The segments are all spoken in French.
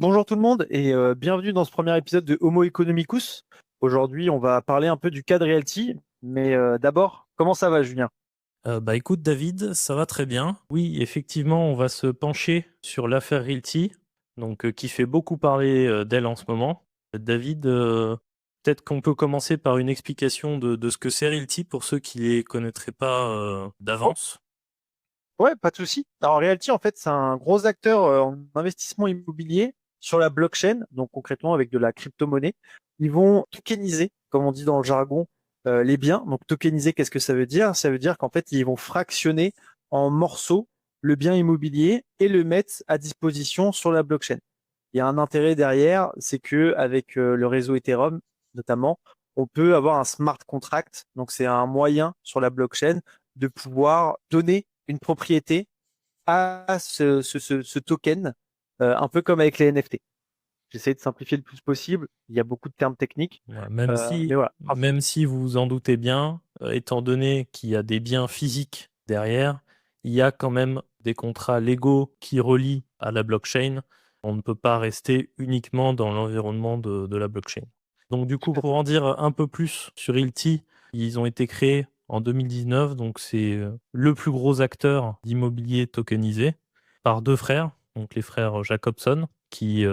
Bonjour tout le monde et bienvenue dans ce premier épisode de Homo Economicus. Aujourd'hui, on va parler un peu du cas de Realty, mais d'abord, comment ça va, Julien? Écoute David, ça va très bien. Oui, effectivement, on va se pencher sur l'affaire Realty, qui fait beaucoup parler d'elle en ce moment. David, peut-être qu'on peut commencer par une explication de ce que c'est Realty pour ceux qui les connaîtraient pas Oh, d'avance. ouais, pas de souci. Alors, Realty, en fait, c'est un gros acteur en investissement immobilier sur la blockchain, donc concrètement avec de la crypto-monnaie. Ils vont tokeniser, comme on dit dans le jargon, les biens. Donc, tokeniser, qu'est-ce que ça veut dire? Ça veut dire qu'en fait, ils vont fractionner en morceaux le bien immobilier et le mettre à disposition sur la blockchain. Il y a un intérêt derrière, c'est que avec le réseau Ethereum notamment, on peut avoir un smart contract. Donc c'est un moyen sur la blockchain de pouvoir donner une propriété à ce token, un peu comme avec les NFT. J'essaie de simplifier le plus possible. Il y a beaucoup de termes techniques, Voilà, mais voilà. même si vous vous en doutez bien, étant donné qu'il y a des biens physiques derrière, il y a quand même des contrats légaux qui relient à la blockchain. On ne peut pas rester uniquement dans l'environnement de la blockchain. Donc du coup, Tout à pour fait. en dire un peu plus sur Ilti, ils ont été créés en 2019, donc c'est le plus gros acteur d'immobilier tokenisé par deux frères, donc les frères Jacobson, qui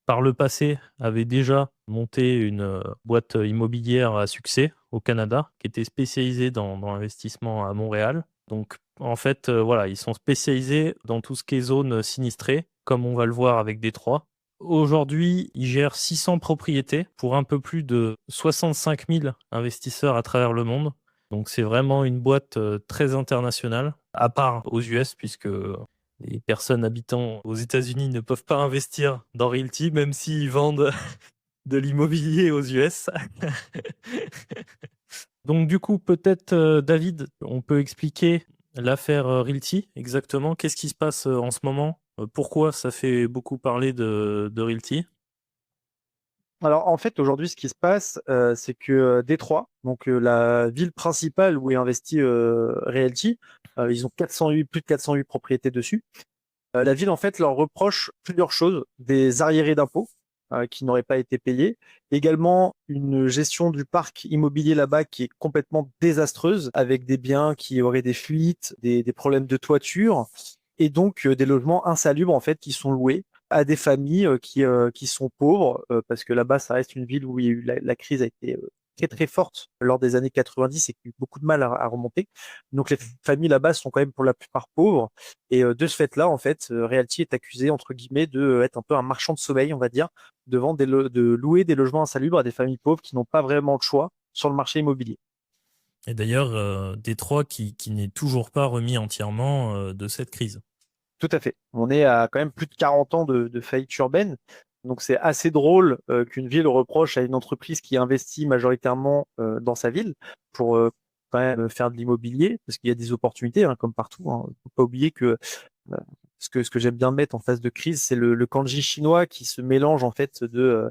par le passé, avait déjà monté une boîte immobilière à succès au Canada, qui était spécialisée dans l'investissement à Montréal. Donc, en fait, voilà, ils sont spécialisés dans tout ce qui est zone sinistrée, comme on va le voir avec Détroit. Aujourd'hui, ils gèrent 600 propriétés pour un peu plus de 65 000 investisseurs à travers le monde. Donc, c'est vraiment une boîte très internationale, à part aux US, puisque les personnes habitant aux États-Unis ne peuvent pas investir dans Realty, même s'ils vendent de l'immobilier aux US. Donc du coup, peut-être, David, on peut expliquer l'affaire Realty exactement. Qu'est-ce qui se passe en ce moment? Pourquoi ça fait beaucoup parler de Realty? Alors en fait aujourd'hui ce qui se passe c'est que Détroit, donc la ville principale où est investi Realty, ils ont 408 plus de 408 propriétés dessus. La ville en fait leur reproche plusieurs choses, des arriérés d'impôts qui n'auraient pas été payés, également une gestion du parc immobilier là-bas qui est complètement désastreuse avec des biens qui auraient des fuites, des problèmes de toiture et donc des logements insalubres en fait qui sont loués à des familles qui sont pauvres, parce que là-bas, ça reste une ville où il y a eu la crise a été très très forte lors des années 90 et qui a eu beaucoup de mal à remonter. Donc les familles là-bas sont quand même pour la plupart pauvres. Et de ce fait-là, en fait, Realty est accusé, entre guillemets, de être un peu un marchand de sommeil, on va dire, de louer des logements insalubres à des familles pauvres qui n'ont pas vraiment de choix sur le marché immobilier. Et d'ailleurs, Détroit qui n'est toujours pas remis entièrement de cette crise. Tout à fait. On est à quand même plus de 40 ans de faillite urbaine. Donc c'est assez drôle qu'une ville reproche à une entreprise qui investit majoritairement dans sa ville pour quand même faire de l'immobilier, parce qu'il y a des opportunités, hein, comme partout. Hein. Faut pas oublier que ce que j'aime bien mettre en phase de crise, c'est le kanji chinois qui se mélange en fait de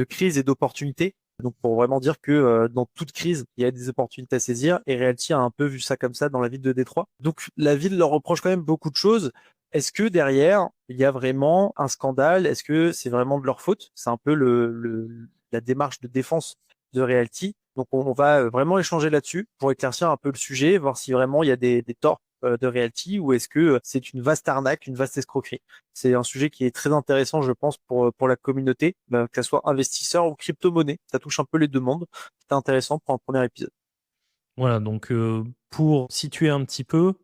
crise et d'opportunité. Donc pour vraiment dire que dans toute crise, il y a des opportunités à saisir et Realty a un peu vu ça comme ça dans la ville de Détroit. Donc la ville leur reproche quand même beaucoup de choses. Est-ce que derrière, il y a vraiment un scandale? Est-ce que c'est vraiment de leur faute? C'est un peu la démarche de défense de Realty. Donc on va vraiment échanger là-dessus pour éclaircir un peu le sujet, voir si vraiment il y a des torts de Realty ou est-ce que c'est une vaste arnaque, une vaste escroquerie. C'est un sujet qui est très intéressant, je pense, pour la communauté, que ce soit investisseur ou crypto-monnaie. Ça touche un peu les deux mondes. C'est intéressant pour un premier épisode. Voilà, donc pour situer un petit peu,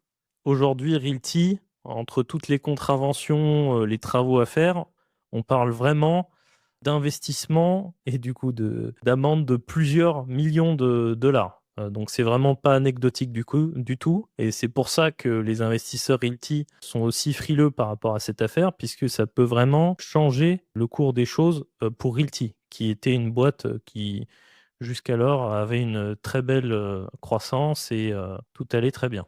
aujourd'hui, Realty, entre toutes les contraventions, les travaux à faire, on parle vraiment d'investissement et du coup d'amende de plusieurs millions de dollars. Donc c'est vraiment pas anecdotique du tout. Et c'est pour ça que les investisseurs Realty sont aussi frileux par rapport à cette affaire, puisque ça peut vraiment changer le cours des choses pour Realty, qui était une boîte qui jusqu'alors avait une très belle croissance et tout allait très bien.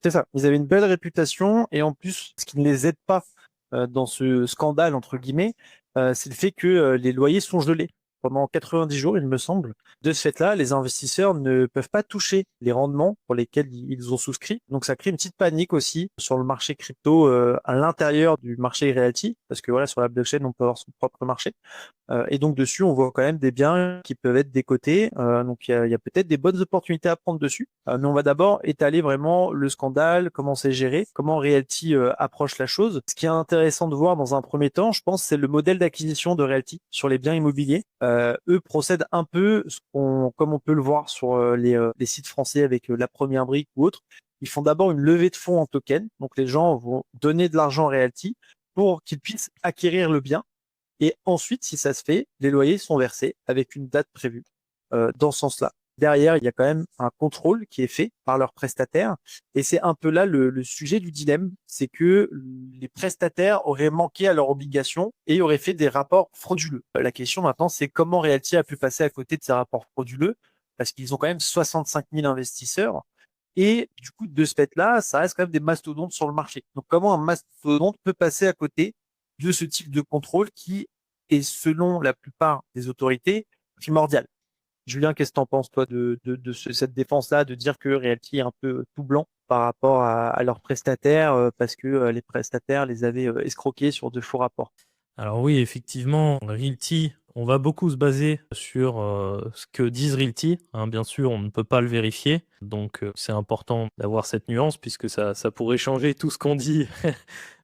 C'est ça. Ils avaient une belle réputation et en plus, ce qui ne les aide pas dans ce scandale, entre guillemets, c'est le fait que les loyers sont gelés. pendant 90 jours, il me semble. De ce fait-là, les investisseurs ne peuvent pas toucher les rendements pour lesquels ils ont souscrit. Donc, ça crée une petite panique aussi sur le marché crypto à l'intérieur du marché realty, parce que voilà, sur la blockchain, on peut avoir son propre marché. Et donc dessus, on voit quand même des biens qui peuvent être décotés. Donc il y a peut-être des bonnes opportunités à prendre dessus. Mais on va d'abord étaler vraiment le scandale, comment c'est géré, comment Realty approche la chose. Ce qui est intéressant de voir dans un premier temps, je pense, c'est le modèle d'acquisition de Realty sur les biens immobiliers. Eux procèdent un peu comme on peut le voir sur les sites français avec la Première Brique ou autres. Ils font d'abord une levée de fonds en token. Donc les gens vont donner de l'argent à Realty pour qu'ils puissent acquérir le bien. Et ensuite, si ça se fait, les loyers sont versés avec une date prévue dans ce sens-là. Derrière, il y a quand même un contrôle qui est fait par leurs prestataires. Et c'est un peu là le sujet du dilemme, c'est que les prestataires auraient manqué à leurs obligations et auraient fait des rapports frauduleux. La question maintenant, c'est comment Realty a pu passer à côté de ces rapports frauduleux, parce qu'ils ont quand même 65 000 investisseurs. Et du coup, de ce fait-là, ça reste quand même des mastodontes sur le marché. Donc, comment un mastodonte peut passer à côté de ce type de contrôle qui est, selon la plupart des autorités, primordial? Julien, qu'est-ce que tu en penses, toi, cette défense-là, de dire que Realty est un peu tout blanc par rapport à leurs prestataires, parce que les prestataires les avaient escroqués sur de faux rapports? Alors oui, effectivement, Realty, on va beaucoup se baser sur ce que disent Realty, hein. Bien sûr, on ne peut pas le vérifier, donc c'est important d'avoir cette nuance puisque ça pourrait changer tout ce qu'on dit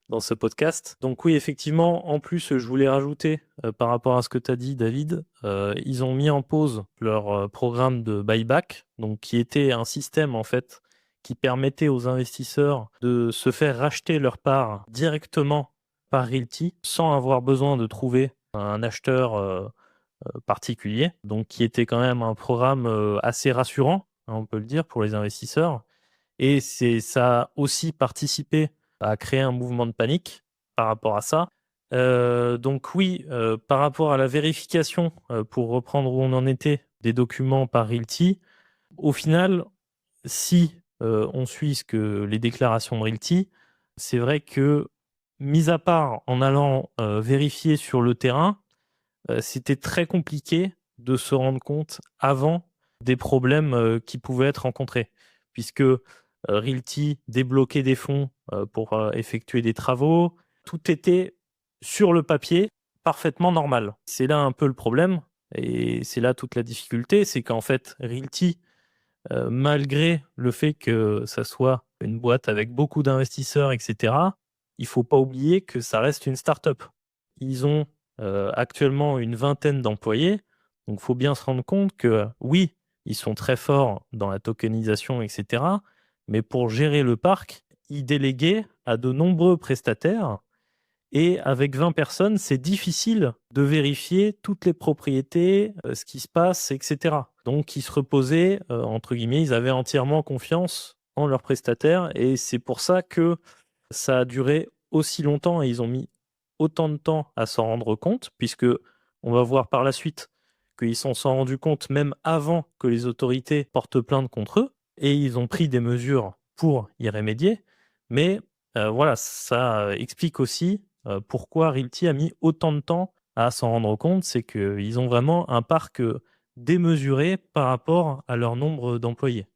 dans ce podcast. Donc oui, effectivement, en plus, je voulais rajouter par rapport à ce que tu as dit, David, ils ont mis en pause leur programme de buyback, donc qui était un système en fait qui permettait aux investisseurs de se faire racheter leur part directement par Realty sans avoir besoin de trouver un acheteur particulier. Donc qui était quand même un programme assez rassurant, hein, on peut le dire, pour les investisseurs. Et ça a aussi participé à créer un mouvement de panique par rapport à ça. Donc oui, par rapport à la vérification, pour reprendre où on en était, des documents par Realty, au final, si on suit les déclarations de Realty, c'est vrai que, mis à part en allant vérifier sur le terrain, c'était très compliqué de se rendre compte avant des problèmes qui pouvaient être rencontrés, puisque Realty débloquait des fonds pour effectuer des travaux. Tout était sur le papier parfaitement normal. C'est là un peu le problème et c'est là toute la difficulté, c'est qu'en fait Realty, malgré le fait que ça soit une boîte avec beaucoup d'investisseurs, etc., il faut pas oublier que ça reste une start-up. Ils ont actuellement une vingtaine d'employés, donc il faut bien se rendre compte que oui, ils sont très forts dans la tokenisation, etc., mais pour gérer le parc, ils déléguaient à de nombreux prestataires et avec 20 personnes, c'est difficile de vérifier toutes les propriétés, ce qui se passe, etc. Donc ils se reposaient, entre guillemets, ils avaient entièrement confiance en leurs prestataires et c'est pour ça que ça a duré aussi longtemps et ils ont mis autant de temps à s'en rendre compte, puisque on va voir par la suite qu'ils s'en sont rendus compte même avant que les autorités portent plainte contre eux et ils ont pris des mesures pour y remédier. Mais voilà, ça explique aussi pourquoi Realty a mis autant de temps à s'en rendre compte, c'est qu'ils ont vraiment un parc démesuré par rapport à leur nombre d'employés.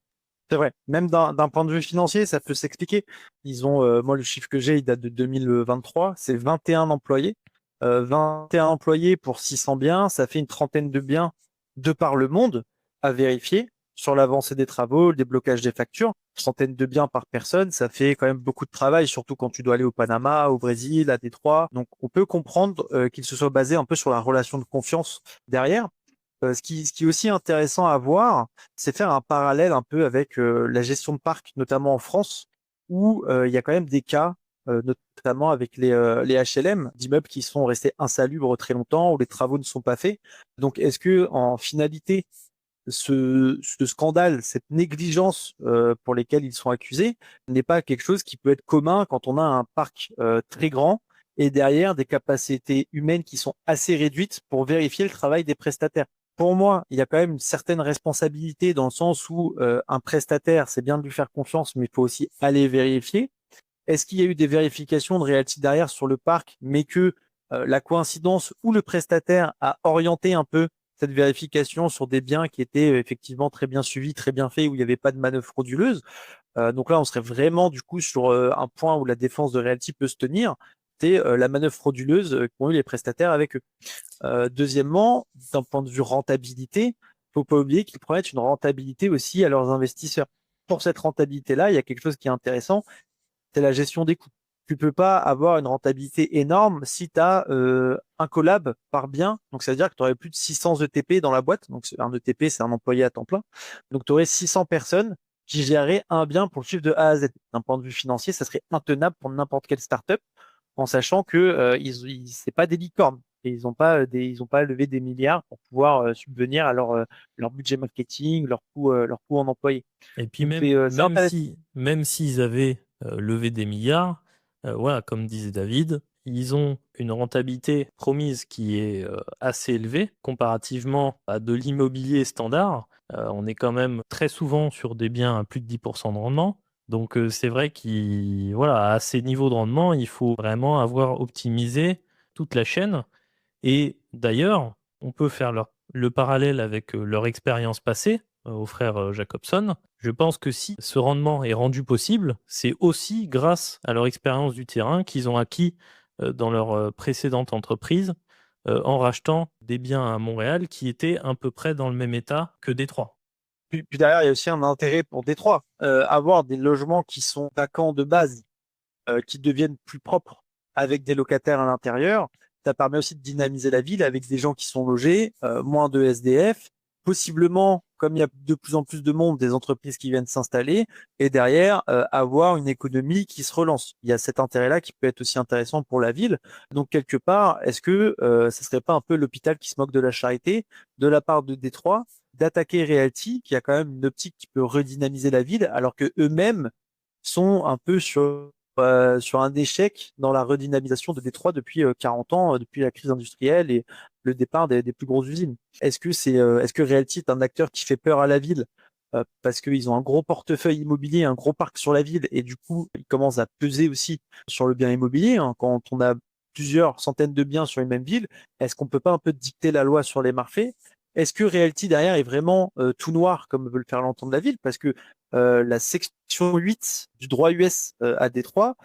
C'est vrai. Même d'un point de vue financier, ça peut s'expliquer. Ils ont, moi, le chiffre que j'ai, il date de 2023. C'est 21 employés. 21 employés pour 600 biens. Ça fait une trentaine de biens de par le monde à vérifier sur l'avancée des travaux, le déblocage des factures. Centaines de biens par personne. Ça fait quand même beaucoup de travail, surtout quand tu dois aller au Panama, au Brésil, à Détroit. Donc, on peut comprendre qu'ils se soient basés un peu sur la relation de confiance derrière. Ce qui est aussi intéressant à voir, c'est faire un parallèle un peu avec la gestion de parc, notamment en France, où il y a quand même des cas, notamment avec les HLM, d'immeubles qui sont restés insalubres très longtemps, où les travaux ne sont pas faits. Donc, est-ce que en finalité, ce scandale, cette négligence pour lesquels ils sont accusés, n'est pas quelque chose qui peut être commun quand on a un parc très grand et derrière des capacités humaines qui sont assez réduites pour vérifier le travail des prestataires? Pour moi, il y a quand même une certaine responsabilité dans le sens où un prestataire, c'est bien de lui faire confiance, mais il faut aussi aller vérifier. Est-ce qu'il y a eu des vérifications de Realty derrière sur le parc, mais que la coïncidence où le prestataire a orienté un peu cette vérification sur des biens qui étaient effectivement très bien suivis, très bien faits, où il n'y avait pas de manœuvre frauduleuse. Donc là, on serait vraiment du coup sur un point où la défense de Realty peut se tenir, c'est la manœuvre frauduleuse qu'ont eu les prestataires avec eux. Deuxièmement, d'un point de vue rentabilité, faut pas oublier qu'ils promettent une rentabilité aussi à leurs investisseurs. Pour cette rentabilité-là, il y a quelque chose qui est intéressant, c'est la gestion des coûts. Tu peux pas avoir une rentabilité énorme si tu as un collab par bien. Donc, ça veut dire que tu aurais plus de 600 ETP dans la boîte. Donc, un ETP, c'est un employé à temps plein. Donc, tu aurais 600 personnes qui géreraient un bien pour le chiffre de A à Z. D'un point de vue financier, ça serait intenable pour n'importe quelle startup, en sachant que c'est pas des licornes. Et ils ont pas levé des milliards pour pouvoir subvenir à leur budget marketing, leur coût en employés. Et puis Donc, c'est même intéressant. si, même s'ils avaient levé des milliards, voilà, comme disait David, ils ont une rentabilité promise qui est assez élevée comparativement à de l'immobilier standard. On est quand même très souvent sur des biens à plus de 10% de rendement. Donc c'est vrai voilà, à ces niveaux de rendement, il faut vraiment avoir optimisé toute la chaîne. Et d'ailleurs, on peut faire le parallèle avec leur expérience passée aux frères Jacobson. Je pense que si ce rendement est rendu possible, c'est aussi grâce à leur expérience du terrain qu'ils ont acquis dans leur précédente entreprise en rachetant des biens à Montréal qui étaient à peu près dans le même état que Détroit. Puis derrière, il y a aussi un intérêt pour Détroit. Avoir des logements qui sont vacants de base, qui deviennent plus propres avec des locataires à l'intérieur, ça permet aussi de dynamiser la ville avec des gens qui sont logés, moins de SDF, possiblement, comme il y a de plus en plus de monde, des entreprises qui viennent s'installer, et derrière, avoir une économie qui se relance. Il y a cet intérêt-là qui peut être aussi intéressant pour la ville. Donc, quelque part, est-ce que ça serait pas un peu l'hôpital qui se moque de la charité de la part de Détroit d'attaquer Realty, qui a quand même une optique qui peut redynamiser la ville, alors que eux-mêmes sont un peu sur un échec dans la redynamisation de Détroit depuis 40 ans, depuis la crise industrielle et le départ des plus grosses usines. Est-ce que Realty est un acteur qui fait peur à la ville parce qu'ils ont un gros portefeuille immobilier, un gros parc sur la ville et du coup ils commencent à peser aussi sur le bien immobilier, hein. Quand on a plusieurs centaines de biens sur une même ville, est-ce qu'on peut pas un peu dicter la loi sur les marchés? Est-ce que Realty derrière est vraiment tout noir comme veut le faire l'entendre la ville? Parce que la section 8 du droit US à Détroit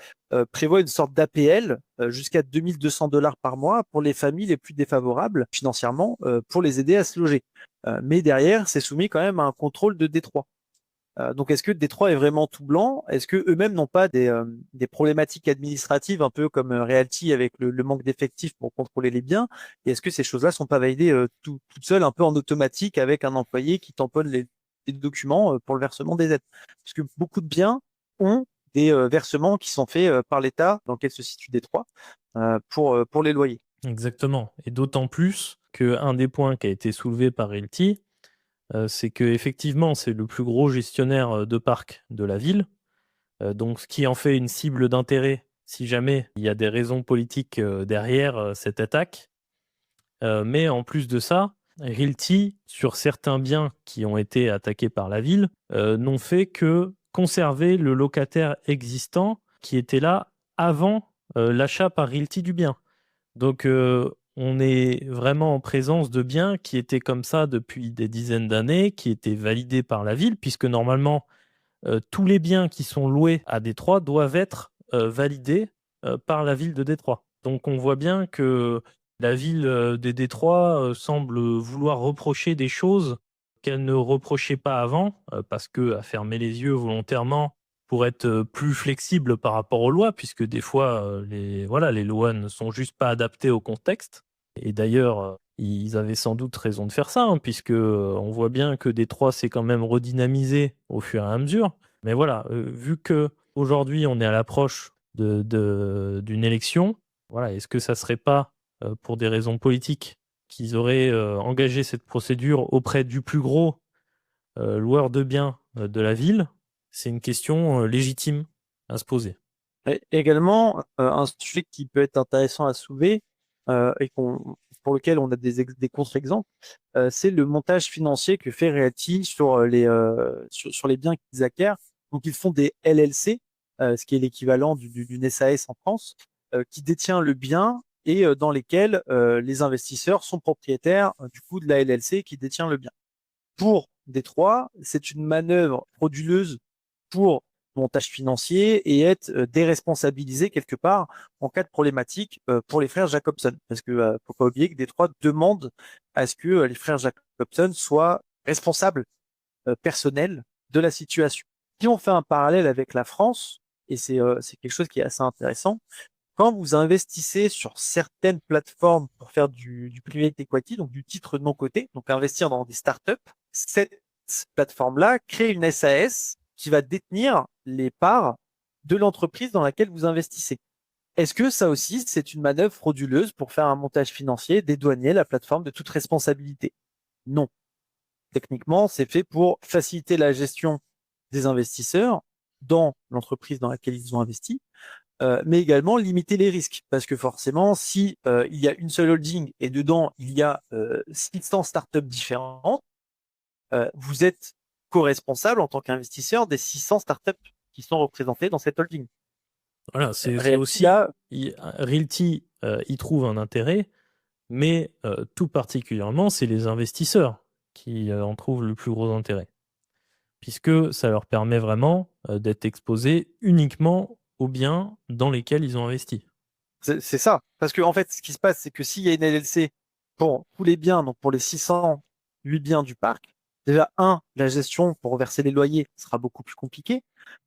prévoit une sorte d'APL jusqu'à 2200 $ par mois pour les familles les plus défavorables financièrement pour les aider à se loger. Mais derrière, c'est soumis quand même à un contrôle de Détroit. Donc, est-ce que Détroit est vraiment tout blanc? Est-ce que eux-mêmes n'ont pas des problématiques administratives un peu comme Realty avec le manque d'effectifs pour contrôler les biens? Et est-ce que ces choses-là sont pas validées toutes seules, un peu en automatique avec un employé qui tamponne les documents pour le versement des aides? Parce que beaucoup de biens ont des versements qui sont faits par l'État dans lequel se situe Détroit pour les loyers. Exactement. Et d'autant plus qu'un des points qui a été soulevé par Realty, c'est qu'effectivement, c'est le plus gros gestionnaire de parc de la ville. Donc, ce qui en fait une cible d'intérêt si jamais il y a des raisons politiques derrière cette attaque. Mais en plus de ça, Realty, sur certains biens qui ont été attaqués par la ville, n'ont fait que conserver le locataire existant qui était là avant l'achat par Realty du bien. Donc, on est vraiment en présence de biens qui étaient comme ça depuis des dizaines d'années, qui étaient validés par la ville, puisque normalement, tous les biens qui sont loués à Détroit doivent être validés par la ville de Détroit. Donc, on voit bien que la ville de Détroit semble vouloir reprocher des choses qu'elle ne reprochait pas avant, parce que à fermer les yeux volontairement pour être plus flexible par rapport aux lois, puisque des fois, voilà, les lois ne sont juste pas adaptées au contexte. Et d'ailleurs, ils avaient sans doute raison de faire ça, hein, puisque on voit bien que Détroit s'est quand même redynamisé au fur et à mesure. Mais voilà, vu que aujourd'hui on est à l'approche d'une élection, voilà, est-ce que ça serait pas pour des raisons politiques qu'ils auraient engagé cette procédure auprès du plus gros loueur de biens de la ville? C'est une question légitime à se poser. Et également, un sujet qui peut être intéressant à soulever et pour lequel on a des contre-exemples, c'est le montage financier que fait Realty sur les biens qu'ils acquièrent. Donc, ils font des LLC, ce qui est l'équivalent d'une SAS en France, qui détient le bien et dans lesquels les investisseurs sont propriétaires du coup de la LLC qui détient le bien. Pour Détroit, c'est une manœuvre frauduleuse pour montage financier et être déresponsabilisé quelque part en cas de problématique pour les frères Jacobson. Parce que faut pas oublier que Détroit demande à ce que les frères Jacobson soient responsables personnels de la situation. Si on fait un parallèle avec la France, et c'est quelque chose qui est assez intéressant, quand vous investissez sur certaines plateformes pour faire du private equity, donc du titre non coté, donc investir dans des startups, cette plateforme-là crée une SAS qui va détenir les parts de l'entreprise dans laquelle vous investissez. Est-ce que ça aussi, c'est une manœuvre frauduleuse pour faire un montage financier, dédouaner la plateforme de toute responsabilité? Non. Techniquement, c'est fait pour faciliter la gestion des investisseurs dans l'entreprise dans laquelle ils ont investi, mais également limiter les risques. Parce que forcément, si il y a une seule holding et dedans, il y a 600 startups différentes, vous êtes co-responsable en tant qu'investisseur des 600 startups qui sont représentées dans cette holding. Voilà, c'est Realty, aussi, là, Realty y trouve un intérêt, mais tout particulièrement, c'est les investisseurs qui en trouvent le plus gros intérêt, puisque ça leur permet vraiment d'être exposés uniquement aux biens dans lesquels ils ont investi. c'est ça. Parce que en fait, ce qui se passe, c'est que s'il y a une LLC pour tous les biens, donc pour les 608 biens du parc, déjà, la gestion pour verser les loyers sera beaucoup plus compliquée.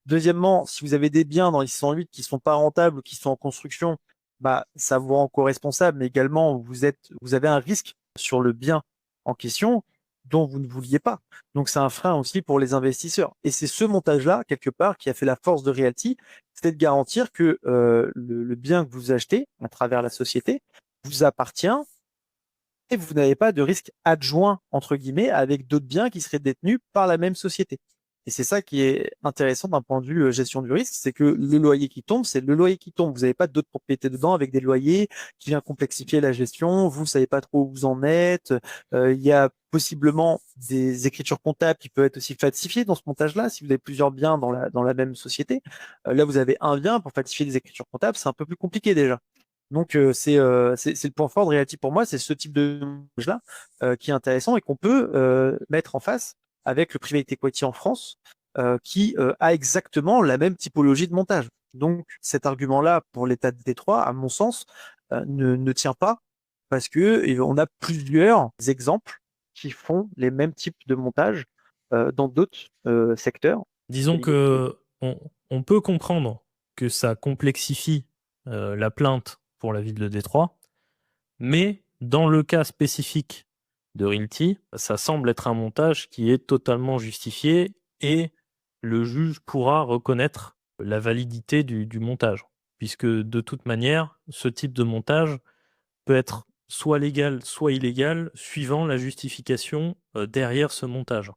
Deuxièmement, si vous avez des biens dans les 608 qui sont pas rentables ou qui sont en construction, bah, ça vous rend co-responsable, mais également, vous avez un risque sur le bien en question dont vous ne vouliez pas. Donc, c'est un frein aussi pour les investisseurs. Et c'est ce montage-là, quelque part, qui a fait la force de Realty, c'est de garantir que le bien que vous achetez à travers la société vous appartient et vous n'avez pas de risque adjoint, entre guillemets, avec d'autres biens qui seraient détenus par la même société. Et c'est ça qui est intéressant d'un point de vue gestion du risque, c'est que le loyer qui tombe, c'est le loyer qui tombe. Vous n'avez pas d'autres propriétés dedans avec des loyers qui viennent complexifier la gestion. Vous savez pas trop où vous en êtes. Il y a possiblement des écritures comptables qui peuvent être aussi falsifiées dans ce montage-là. Si vous avez plusieurs biens dans la même société, là vous avez un bien pour falsifier des écritures comptables, c'est un peu plus compliqué déjà. Donc c'est le point fort de Realty pour moi, c'est ce type de montage-là qui est intéressant et qu'on peut mettre en face avec le private equity en France qui a exactement la même typologie de montage. Donc cet argument-là pour l'État de Détroit, à mon sens, ne tient pas parce que on a plusieurs exemples qui font les mêmes types de montage dans d'autres secteurs. Disons que on peut comprendre que ça complexifie la plainte pour la ville de Détroit, mais dans le cas spécifique de Realty, ça semble être un montage qui est totalement justifié et le juge pourra reconnaître la validité du montage, puisque de toute manière, ce type de montage peut être soit légal, soit illégal, suivant la justification derrière ce montage.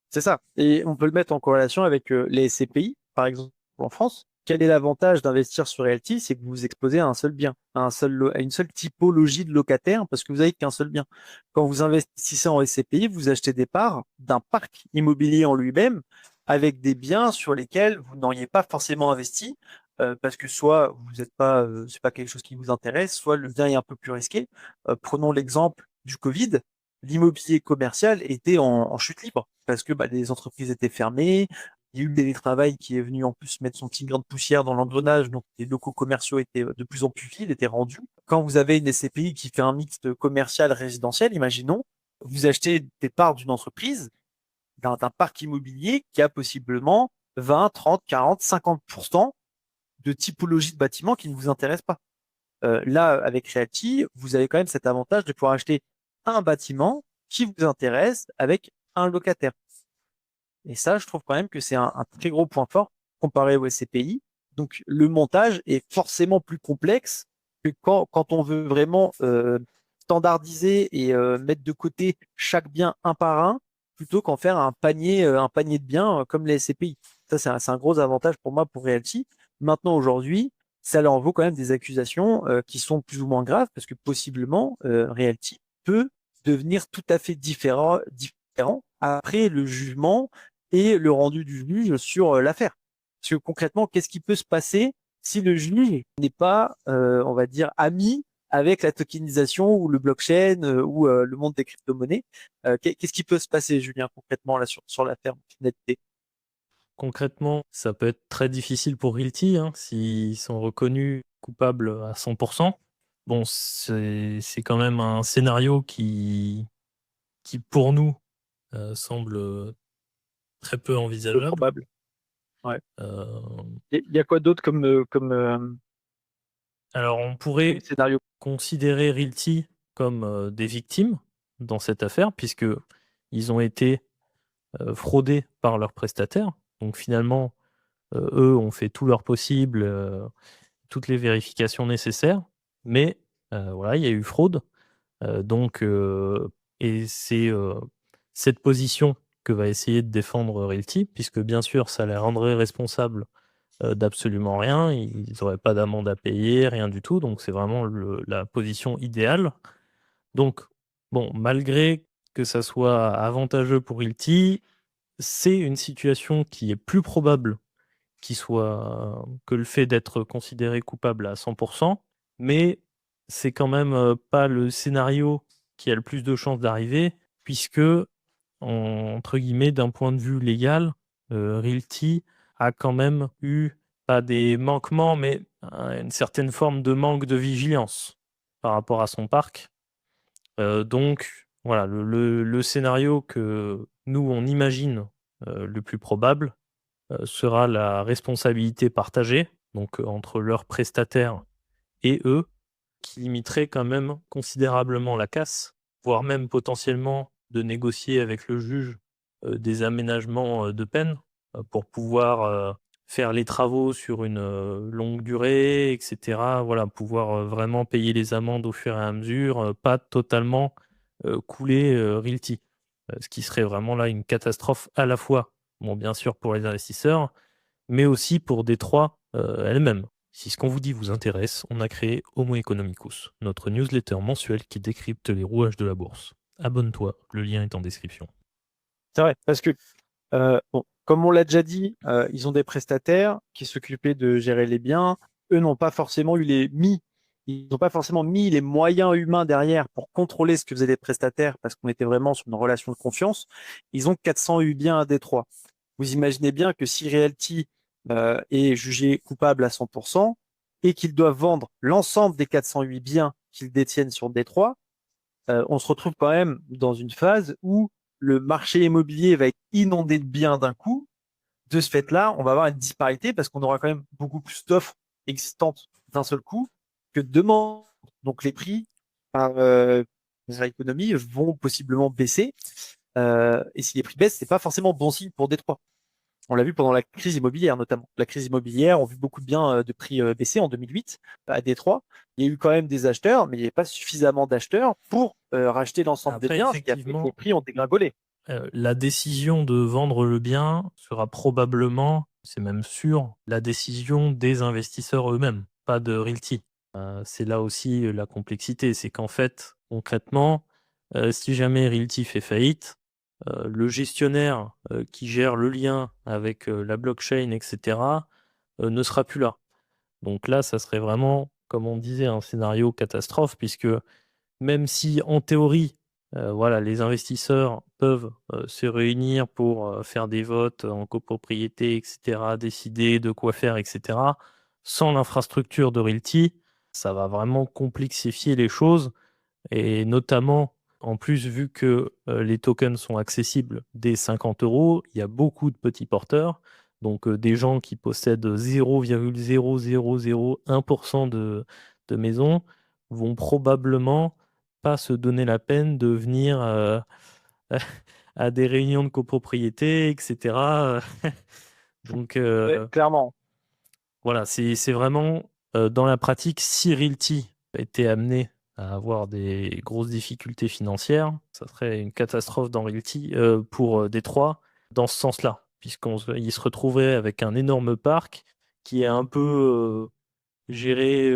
C'est ça. Et on peut le mettre en corrélation avec les SCPI, par exemple, en France. Quel est l'avantage d'investir sur Realty? C'est que vous vous exposez à un seul bien, à une seule typologie de locataire, parce que vous n'avez qu'un seul bien. Quand vous investissez en SCPI, vous achetez des parts d'un parc immobilier en lui-même, avec des biens sur lesquels vous n'auriez pas forcément investi, parce que soit vous n'êtes pas, c'est pas quelque chose qui vous intéresse, soit le bien est un peu plus risqué. Prenons l'exemple du Covid. L'immobilier commercial était en chute libre parce que les entreprises étaient fermées. Il y a eu le télétravail qui est venu en plus mettre son petit grain de poussière dans l'engrenage, donc les locaux commerciaux étaient de plus en plus vides, étaient rendus. Quand vous avez une SCPI qui fait un mix de commercial résidentiel, imaginons, vous achetez des parts d'une entreprise, d'un parc immobilier qui a possiblement 20, 30, 40, 50% de typologie de bâtiments qui ne vous intéressent pas. Là, avec Realty, vous avez quand même cet avantage de pouvoir acheter un bâtiment qui vous intéresse avec un locataire. Et ça, je trouve quand même que c'est un très gros point fort comparé au SCPI. Donc, le montage est forcément plus complexe que quand on veut vraiment standardiser et mettre de côté chaque bien un par un, plutôt qu'en faire un panier de biens comme les SCPI. Ça, c'est un gros avantage pour moi pour Realty. Maintenant, aujourd'hui, ça leur vaut quand même des accusations qui sont plus ou moins graves parce que possiblement, Realty peut devenir tout à fait différent après le jugement et le rendu du juge sur l'affaire. Parce que concrètement, qu'est-ce qui peut se passer si le juge n'est pas, on va dire, ami avec la tokenisation ou le blockchain ou le monde des crypto-monnaies. Qu'est-ce qui peut se passer, Julien, concrètement là sur la ferme finalité? Concrètement, ça peut être très difficile pour Realty s'ils sont reconnus coupables à 100%. Bon, c'est quand même un scénario qui pour nous, semble très peu Peu envisageable. probable. Ouais. Euh, Il y a quoi d'autre alors, on pourrait comme scénario? considérer Realty comme des victimes dans cette affaire, puisque ils ont été fraudés par leurs prestataires. Donc finalement, eux ont fait tout leur possible, toutes les vérifications nécessaires, mais voilà, il y a eu fraude. Donc, et c'est cette position que va essayer de défendre Realty, puisque bien sûr, ça les rendrait responsables d'absolument rien. Ils n'auraient pas d'amende à payer, rien du tout. Donc, c'est vraiment la position idéale. Donc, bon, malgré que ça soit avantageux pour Realty, c'est une situation qui est plus probable que le fait d'être considéré coupable à 100%, mais c'est quand même pas le scénario qui a le plus de chances d'arriver, puisque, entre guillemets, d'un point de vue légal, Realty a quand même eu, pas des manquements, mais une certaine forme de manque de vigilance par rapport à son parc. Donc, voilà, le scénario que nous, on imagine le plus probable, sera la responsabilité partagée, donc entre leurs prestataires et eux, qui limiterait quand même considérablement la casse, voire même potentiellement de négocier avec le juge des aménagements de peine pour pouvoir faire les travaux sur une longue durée, etc. Voilà, pouvoir vraiment payer les amendes au fur et à mesure, pas totalement couler Realty. Ce qui serait vraiment là une catastrophe à la fois, bon, bien sûr pour les investisseurs, mais aussi pour Détroit elle-même. Si ce qu'on vous dit vous intéresse, on a créé Homo Economicus, notre newsletter mensuelle qui décrypte les rouages de la bourse. Abonne-toi, le lien est en description. C'est vrai, parce que bon, comme on l'a déjà dit, ils ont des prestataires qui s'occupaient de gérer les biens. Eux n'ont pas forcément ils n'ont pas forcément mis les moyens humains derrière pour contrôler ce que faisaient les prestataires parce qu'on était vraiment sur une relation de confiance. Ils ont 408 biens à Détroit. Vous imaginez bien que si Realty est jugé coupable à 100% et qu'ils doivent vendre l'ensemble des 408 biens qu'ils détiennent sur Détroit, on se retrouve quand même dans une phase où le marché immobilier va être inondé de biens d'un coup. De ce fait-là, on va avoir une disparité parce qu'on aura quand même beaucoup plus d'offres existantes d'un seul coup que de demandes. Donc les prix par économie vont possiblement baisser. Et si les prix baissent, c'est pas forcément bon signe pour Détroit. On l'a vu pendant la crise immobilière, notamment. La crise immobilière, on a vu beaucoup de biens de prix baisser en 2008 à Détroit. Il y a eu quand même des acheteurs, mais il n'y avait pas suffisamment d'acheteurs pour racheter l'ensemble des Après, biens, ce qui a fait que les effectivement, prix ont dégringolé. la décision de vendre le bien sera probablement, c'est même sûr, la décision des investisseurs eux-mêmes, pas de Realty. C'est là aussi la complexité, c'est qu'en fait, concrètement, si jamais Realty fait faillite, le gestionnaire qui gère le lien avec la blockchain, etc., ne sera plus là. Donc là, ça serait vraiment, comme on disait, un scénario catastrophe, puisque même si en théorie, voilà, les investisseurs peuvent se réunir pour faire des votes en copropriété, etc., décider de quoi faire, etc., sans l'infrastructure de Realty, ça va vraiment complexifier les choses. Et notamment, en plus, vu que les tokens sont accessibles dès 50 euros, il y a beaucoup de petits porteurs. Donc, des gens qui possèdent 0,0001% de maisons vont probablement pas se donner la peine de venir à des réunions de copropriété, etc. Donc, Ouais, clairement. voilà, c'est vraiment dans la pratique, si Realty était amené à avoir des grosses difficultés financières, ça serait une catastrophe dans Realty pour Détroit dans ce sens-là, puisqu'il se retrouverait avec un énorme parc qui est un peu géré,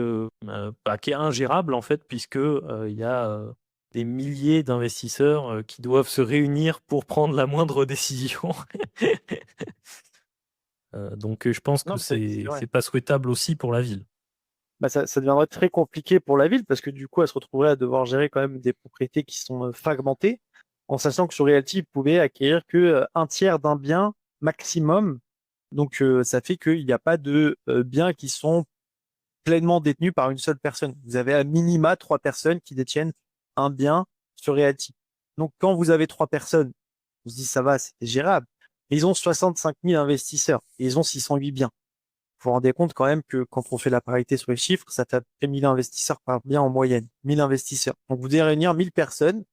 bah, qui est ingérable en fait, puisque il y a des milliers d'investisseurs qui doivent se réunir pour prendre la moindre décision. Donc je pense que Non, c'est c'est vrai. pas souhaitable aussi pour la ville. ça deviendrait très compliqué pour la ville parce que du coup, elle se retrouverait à devoir gérer quand même des propriétés qui sont fragmentées, en sachant que sur Realty, vous pouvez acquérir que un tiers d'un bien maximum. Donc, ça fait qu'il n'y a pas de biens qui sont pleinement détenus par une seule personne. Vous avez à minima 3 personnes qui détiennent un bien sur Realty. Donc, quand vous avez 3 personnes, on se dit ça va, c'est gérable. Mais ils ont 65 000 investisseurs et ils ont 608 biens. Vous vous rendez compte quand même que quand on fait la parité sur les chiffres, ça fait à peu près 1000 investisseurs par bien en moyenne. 1000 investisseurs. Donc vous devez réunir 1000 personnes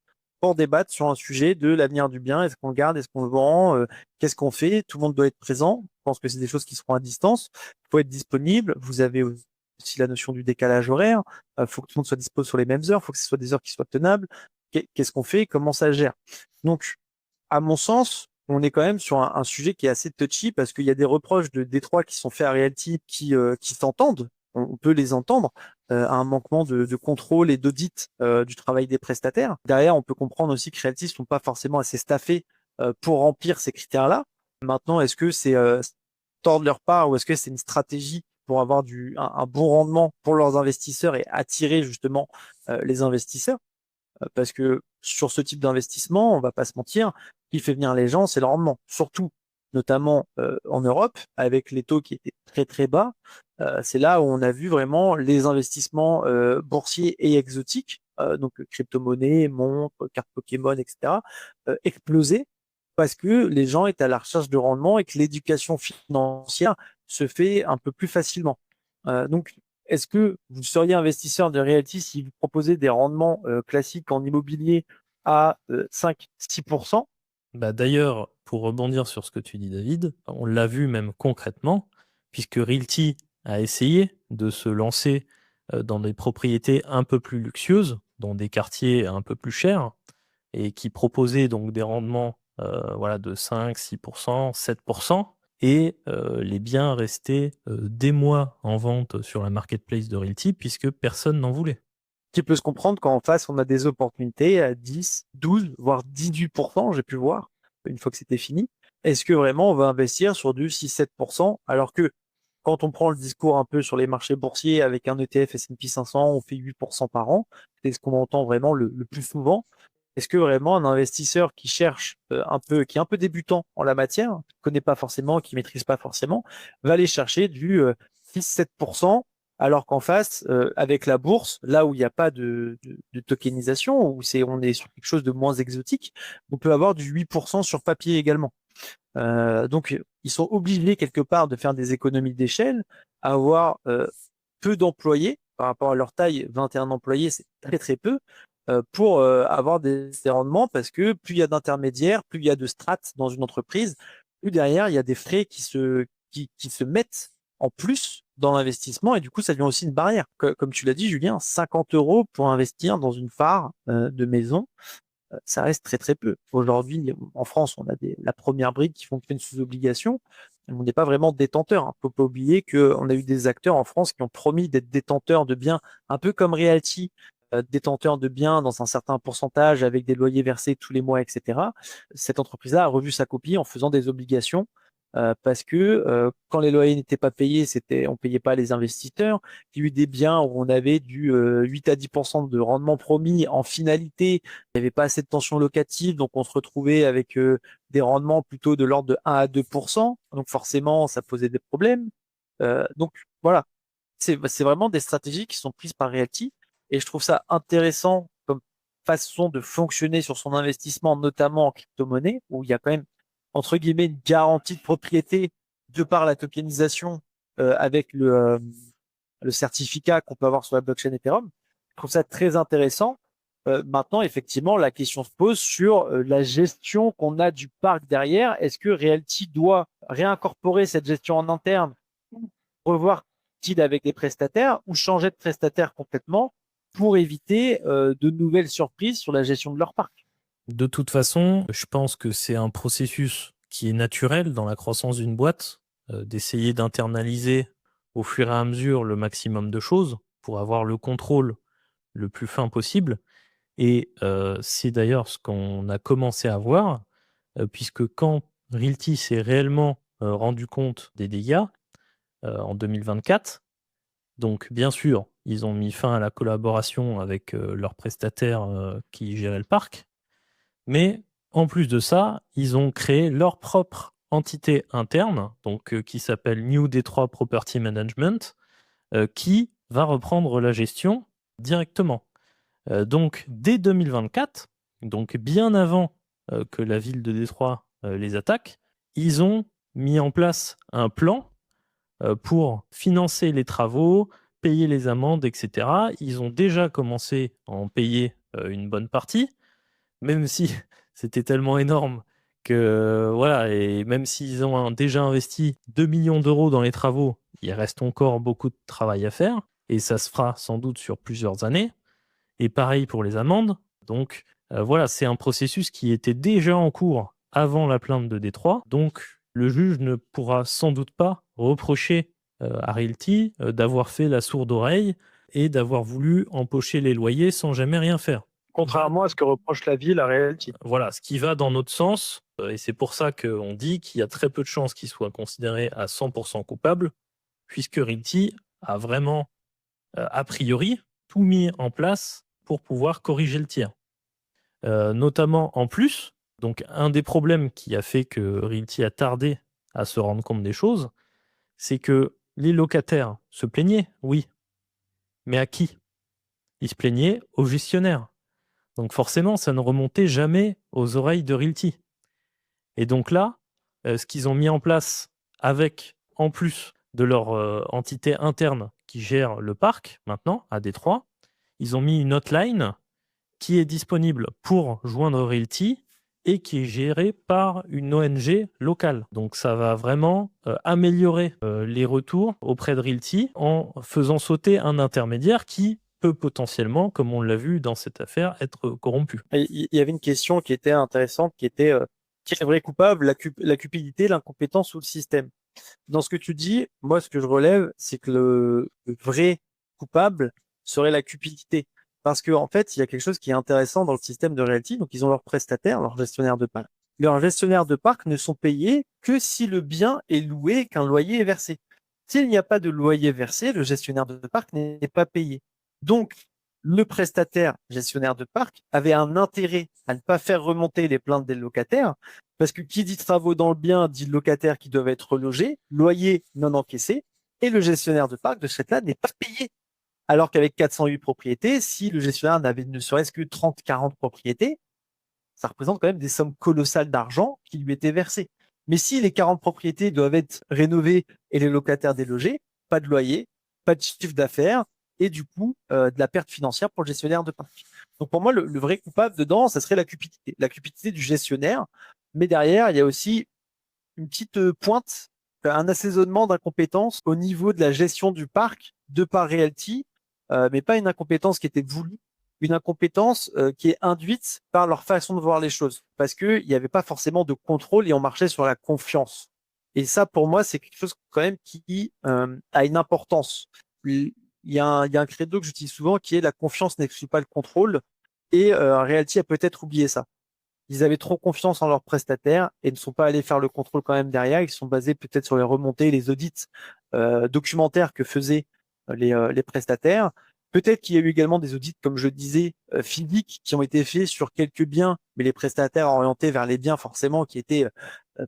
pour débattre sur un sujet de l'avenir du bien. Est-ce qu'on le garde? Est-ce qu'on le vend? Qu'est-ce qu'on fait? Tout le monde doit être présent. Je pense que c'est des choses qui seront à distance. Il faut être disponible. Vous avez aussi la notion du décalage horaire. Il faut que tout le monde soit dispo sur les mêmes heures. Il faut que ce soit des heures qui soient tenables. Qu'est-ce qu'on fait? Comment ça se gère? Donc, à mon sens, on est quand même sur un sujet qui est assez touchy parce qu'il y a des reproches de Détroit qui sont faits à Realty qui s'entendent. On peut les entendre à un manquement de contrôle et d'audit du travail des prestataires. Derrière, on peut comprendre aussi que Realty ne sont pas forcément assez staffés pour remplir ces critères-là. Maintenant, est-ce que c'est tort de leur part ou est-ce que c'est une stratégie pour avoir un bon rendement pour leurs investisseurs et attirer justement les investisseurs? Parce que sur ce type d'investissement, on va pas se mentir, ce qui fait venir les gens, c'est le rendement. Surtout, notamment en Europe, avec les taux qui étaient très très bas, c'est là où on a vu vraiment les investissements boursiers et exotiques, donc crypto-monnaies, montres, cartes Pokémon, etc., exploser parce que les gens étaient à la recherche de rendement et que l'éducation financière se fait un peu plus facilement. Donc, est-ce que vous seriez investisseur de Realty si vous proposez des rendements classiques en immobilier à 5-6%? Bah, d'ailleurs, pour rebondir sur ce que tu dis, David, on l'a vu même concrètement, puisque Realty a essayé de se lancer dans des propriétés un peu plus luxueuses, dans des quartiers un peu plus chers, et qui proposaient donc des rendements voilà, de 5, 6%, 7%, et les biens restaient des mois en vente sur la marketplace de Realty, puisque personne n'en voulait. Qui peut se comprendre quand en face, on a des opportunités à 10, 12, voire 18%, j'ai pu voir, une fois que c'était fini. Est-ce que vraiment on va investir sur du 6-7%, alors que quand on prend le discours un peu sur les marchés boursiers avec un ETF S&P 500, on fait 8% par an, c'est ce qu'on entend vraiment le plus souvent. Est-ce que vraiment un investisseur qui cherche qui est un peu débutant en la matière, qui ne connaît pas forcément, qui maîtrise pas forcément, va aller chercher du 6-7%, alors qu'en face, avec la bourse, là où il n'y a pas de tokenisation, où on est sur quelque chose de moins exotique, on peut avoir du 8% sur papier également. Donc, ils sont obligés quelque part de faire des économies d'échelle, avoir peu d'employés par rapport à leur taille. 21 employés, c'est très très peu pour avoir des rendements parce que plus il y a d'intermédiaires, plus il y a de strates dans une entreprise, plus derrière il y a des frais qui se mettent en plus dans l'investissement et du coup ça devient aussi une barrière. Comme tu l'as dit, Julien, 50 € pour investir dans une phare de maison, ça reste très très peu. Aujourd'hui, en France, on a la première brique qui fonctionne sous obligation. On n'est pas vraiment détenteur. Il ne faut pas oublier qu'on a eu des acteurs en France qui ont promis d'être détenteurs de biens, un peu comme Realty, détenteurs de biens dans un certain pourcentage avec des loyers versés tous les mois, etc. Cette entreprise-là a revu sa copie en faisant des obligations parce que quand les loyers n'étaient pas payés, on payait pas les investisseurs. Il y a eu des biens où on avait du 8 à 10% de rendement promis en finalité. Il n'y avait pas assez de tension locative, donc on se retrouvait avec des rendements plutôt de l'ordre de 1 à 2%. Donc forcément, ça posait des problèmes. Donc voilà, c'est vraiment des stratégies qui sont prises par Realty et je trouve ça intéressant comme façon de fonctionner sur son investissement, notamment en crypto-monnaie, où il y a quand même entre guillemets une garantie de propriété de par la tokenisation avec le certificat qu'on peut avoir sur la blockchain Ethereum. Je trouve ça très intéressant. Maintenant, effectivement, la question se pose sur la gestion qu'on a du parc derrière. Est-ce que Realty doit réincorporer cette gestion en interne, revoir avec des prestataires ou changer de prestataire complètement pour éviter de nouvelles surprises sur la gestion de leur parc? De toute façon, je pense que c'est un processus qui est naturel dans la croissance d'une boîte, d'essayer d'internaliser au fur et à mesure le maximum de choses pour avoir le contrôle le plus fin possible. Et c'est d'ailleurs ce qu'on a commencé à voir, puisque quand Realty s'est réellement rendu compte des dégâts en 2024, Donc, bien sûr, ils ont mis fin à la collaboration avec leurs prestataires qui géraient le parc. Mais en plus de ça, ils ont créé leur propre entité interne, donc qui s'appelle New Detroit Property Management, qui va reprendre la gestion directement. Donc, dès 2024, donc bien avant que la ville de Détroit les attaque, ils ont mis en place un plan pour financer les travaux, payer les amendes, etc. Ils ont déjà commencé à en payer une bonne partie, même si c'était tellement énorme que voilà, et même s'ils ont déjà investi 2 millions d'euros dans les travaux, il reste encore beaucoup de travail à faire, et ça se fera sans doute sur plusieurs années. Et pareil pour les amendes. Donc voilà, c'est un processus qui était déjà en cours avant la plainte de Détroit. Donc le juge ne pourra sans doute pas reprocher à Realty d'avoir fait la sourde oreille et d'avoir voulu empocher les loyers sans jamais rien faire. Contrairement à ce que reproche la ville à Realty. Voilà, ce qui va dans notre sens, et c'est pour ça qu'on dit qu'il y a très peu de chances qu'il soit considéré à 100% coupable, puisque Realty a vraiment, a priori, tout mis en place pour pouvoir corriger le tir. Notamment en plus, donc un des problèmes qui a fait que Realty a tardé à se rendre compte des choses, c'est que les locataires se plaignaient, oui, mais à qui? Ils se plaignaient aux gestionnaires. Donc forcément, ça ne remontait jamais aux oreilles de Realty. Et donc là, ce qu'ils ont mis en place avec, en plus de leur entité interne qui gère le parc maintenant à Détroit, ils ont mis une hotline qui est disponible pour joindre Realty et qui est gérée par une ONG locale. Donc ça va vraiment améliorer les retours auprès de Realty en faisant sauter un intermédiaire qui peut potentiellement, comme on l'a vu dans cette affaire, être corrompu. Il y avait une question qui était intéressante, qui était qui est le vrai coupable, la cupidité, l'incompétence ou le système. Dans ce que tu dis, moi, ce que je relève, c'est que le vrai coupable serait la cupidité. Parce que, en fait, il y a quelque chose qui est intéressant dans le système de Realty. Donc, ils ont leurs prestataires, leurs gestionnaires de parc. Leurs gestionnaires de parc ne sont payés que si le bien est loué et qu'un loyer est versé. S'il n'y a pas de loyer versé, le gestionnaire de parc n'est pas payé. Donc, le prestataire gestionnaire de parc avait un intérêt à ne pas faire remonter les plaintes des locataires, parce que qui dit travaux dans le bien dit locataires qui doivent être relogés, loyer non encaissé, et le gestionnaire de parc de ce fait-là n'est pas payé. Alors qu'avec 408 propriétés, si le gestionnaire n'avait ne serait-ce que 30-40 propriétés, ça représente quand même des sommes colossales d'argent qui lui étaient versées. Mais si les 40 propriétés doivent être rénovées et les locataires délogés, pas de loyer, pas de chiffre d'affaires et du coup de la perte financière pour le gestionnaire de parc. Donc pour moi, le vrai coupable dedans, ça serait la cupidité du gestionnaire. Mais derrière, il y a aussi une petite pointe, un assaisonnement d'incompétence au niveau de la gestion du parc de par Realty, mais pas une incompétence qui était voulue, une incompétence qui est induite par leur façon de voir les choses, parce qu'il n'y avait pas forcément de contrôle et on marchait sur la confiance. Et ça, pour moi, c'est quelque chose quand même qui a une importance. Il y a un credo que j'utilise souvent qui est la confiance n'exclut pas le contrôle, et Realty a peut-être oublié ça. Ils avaient trop confiance en leurs prestataires et ne sont pas allés faire le contrôle quand même derrière. Ils sont basés peut-être sur les remontées, les audits documentaires que faisaient les prestataires. Peut-être qu'il y a eu également des audits, comme je disais, physiques qui ont été faits sur quelques biens, mais les prestataires orientés vers les biens forcément qui étaient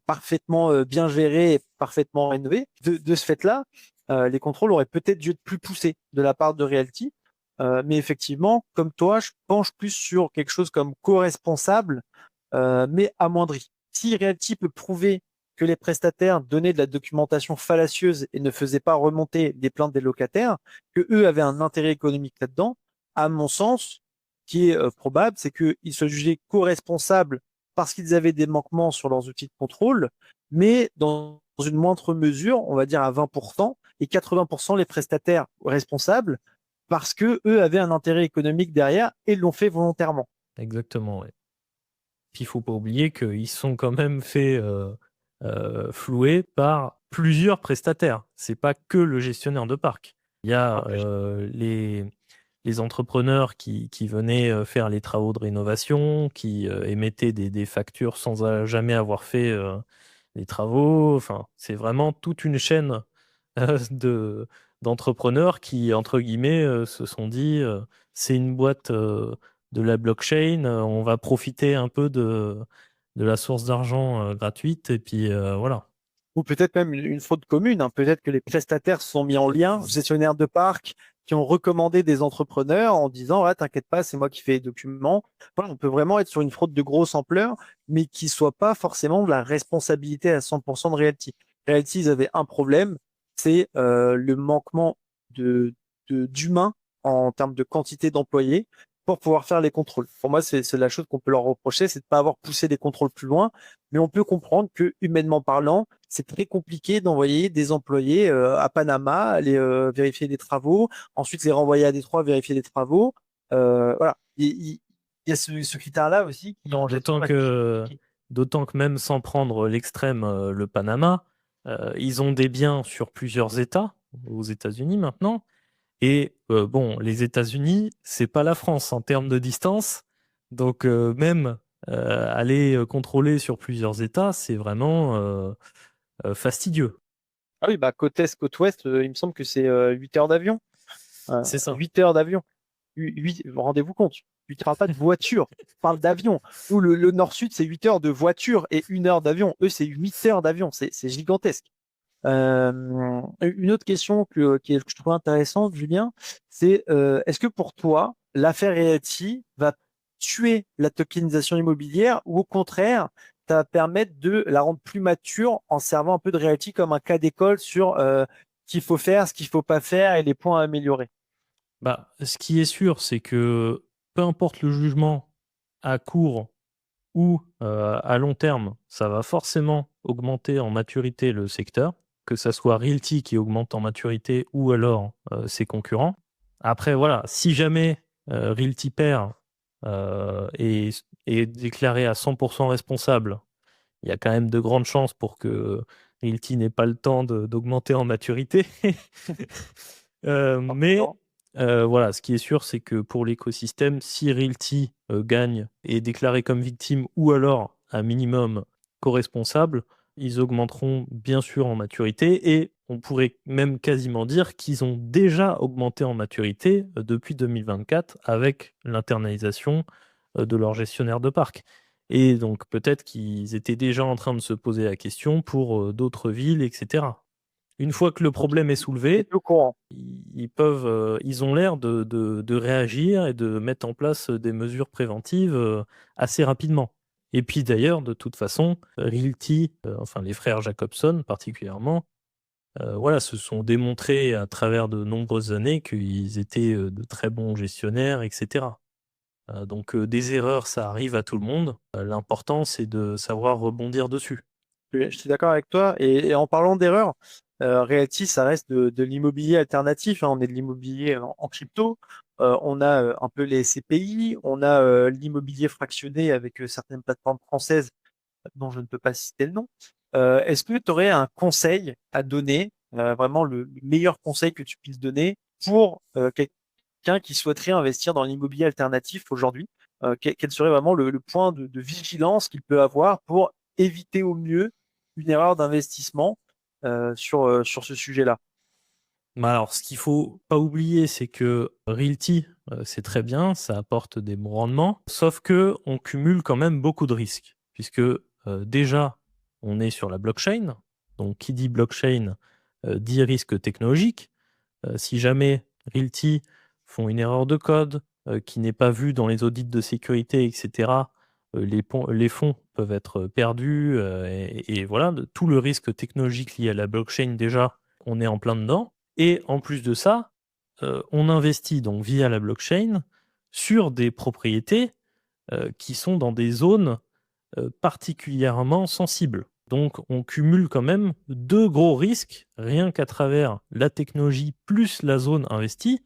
parfaitement bien gérés et parfaitement rénovés. De ce fait-là, les contrôles auraient peut-être dû être plus poussés de la part de Realty. Mais effectivement, comme toi, je penche plus sur quelque chose comme co-responsable mais amoindri. Si Realty peut prouver que les prestataires donnaient de la documentation fallacieuse et ne faisaient pas remonter les plaintes des locataires, que eux avaient un intérêt économique là-dedans, à mon sens, ce qui est probable, c'est qu'ils se jugeaient co-responsables parce qu'ils avaient des manquements sur leurs outils de contrôle, mais dans une moindre mesure, on va dire à 20%, et 80% les prestataires responsables parce que eux avaient un intérêt économique derrière et l'ont fait volontairement. Exactement, ouais. Puis il faut pas oublier qu'ils sont quand même fait flouer par plusieurs prestataires. C'est pas que le gestionnaire de parc. Il y a les entrepreneurs qui venaient faire les travaux de rénovation, qui émettaient des factures sans jamais avoir fait les travaux. Enfin, c'est vraiment toute une chaîne de, d'entrepreneurs qui, entre guillemets, se sont dit c'est une boîte de la blockchain, on va profiter un peu de la source d'argent gratuite, et puis voilà. Ou peut-être même une fraude commune, hein. Peut-être que les prestataires se sont mis en lien, gestionnaires de parcs, qui ont recommandé des entrepreneurs en disant, ah, t'inquiète pas, c'est moi qui fais les documents. Voilà, on peut vraiment être sur une fraude de grosse ampleur, mais qui soit pas forcément de la responsabilité à 100% de Realty. Realty, ils avaient un problème, c'est le manquement d'humains en termes de quantité d'employés pour pouvoir faire les contrôles. Pour moi, c'est la chose qu'on peut leur reprocher, c'est de pas avoir poussé les contrôles plus loin, mais on peut comprendre que, humainement parlant, c'est très compliqué d'envoyer des employés à Panama, aller vérifier des travaux, ensuite les renvoyer à Détroit, vérifier des travaux. Voilà. Il y a ce critère-là aussi qui en gestion D'autant est très que, compliqué. d'autant que même sans prendre l'extrême, le Panama, ils ont des biens sur plusieurs États, aux États-Unis maintenant. Et bon, les États-Unis, c'est pas la France en termes de distance. Donc même aller contrôler sur plusieurs États, c'est vraiment fastidieux. Ah oui, bah côte est, côte ouest, il me semble que c'est 8 heures d'avion. C'est ça. 8 heures d'avion. Rendez-vous compte. Tu ne parles pas de voiture, tu parles d'avion. Nous, le nord-sud, c'est 8 heures de voiture et 1 heure d'avion. Eux, c'est 8 heures d'avion. C'est gigantesque. Une autre question que je trouve intéressante, Julien, c'est est-ce que pour toi, l'affaire Realty va tuer la tokenisation immobilière ou au contraire, ça va permettre de la rendre plus mature en servant un peu de Realty comme un cas d'école sur ce qu'il faut faire, ce qu'il faut pas faire et les points à améliorer? Bah, ce qui est sûr, c'est que peu importe le jugement à court ou à long terme, ça va forcément augmenter en maturité le secteur, que ça soit Realty qui augmente en maturité ou alors ses concurrents. Après, voilà, si jamais Realty perd est déclaré à 100% responsable, il y a quand même de grandes chances pour que Realty n'ait pas le temps d'augmenter en maturité. Mais Forcément. voilà, ce qui est sûr, c'est que pour l'écosystème, si Realty gagne et est déclaré comme victime ou alors un minimum co-responsable, ils augmenteront bien sûr en maturité, et on pourrait même quasiment dire qu'ils ont déjà augmenté en maturité depuis 2024 avec l'internalisation de leur gestionnaire de parc. Et donc peut-être qu'ils étaient déjà en train de se poser la question pour d'autres villes, etc. Une fois que le Donc, problème est soulevé, t'es au courant. ils peuvent, ils ont l'air de réagir et de mettre en place des mesures préventives assez rapidement. Et puis d'ailleurs, de toute façon, Realty, enfin les frères Jacobson particulièrement, voilà, se sont démontrés à travers de nombreuses années qu'ils étaient de très bons gestionnaires, etc. Donc des erreurs, ça arrive à tout le monde. L'important, c'est de savoir rebondir dessus. Je suis d'accord avec toi. Et en parlant d'erreur, Realty, ça reste de l'immobilier alternatif, hein. On est de l'immobilier en crypto. On a un peu les CPI, on a l'immobilier fractionné avec certaines plateformes françaises dont je ne peux pas citer le nom. Est-ce que tu aurais un conseil à donner, vraiment le meilleur conseil que tu puisses donner pour quelqu'un qui souhaiterait investir dans l'immobilier alternatif aujourd'hui? Quel serait vraiment le point de vigilance qu'il peut avoir pour éviter au mieux une erreur d'investissement sur ce sujet-là? Bah alors, ce qu'il faut pas oublier, c'est que Realty, c'est très bien, ça apporte des bons rendements, sauf que on cumule quand même beaucoup de risques, puisque déjà, on est sur la blockchain. Donc, qui dit blockchain dit risque technologique. Si jamais Realty font une erreur de code qui n'est pas vue dans les audits de sécurité, etc., les fonds peuvent être perdus, et voilà, tout le risque technologique lié à la blockchain, déjà, on est en plein dedans. Et en plus de ça, on investit donc via la blockchain sur des propriétés qui sont dans des zones particulièrement sensibles. Donc on cumule quand même deux gros risques rien qu'à travers la technologie plus la zone investie,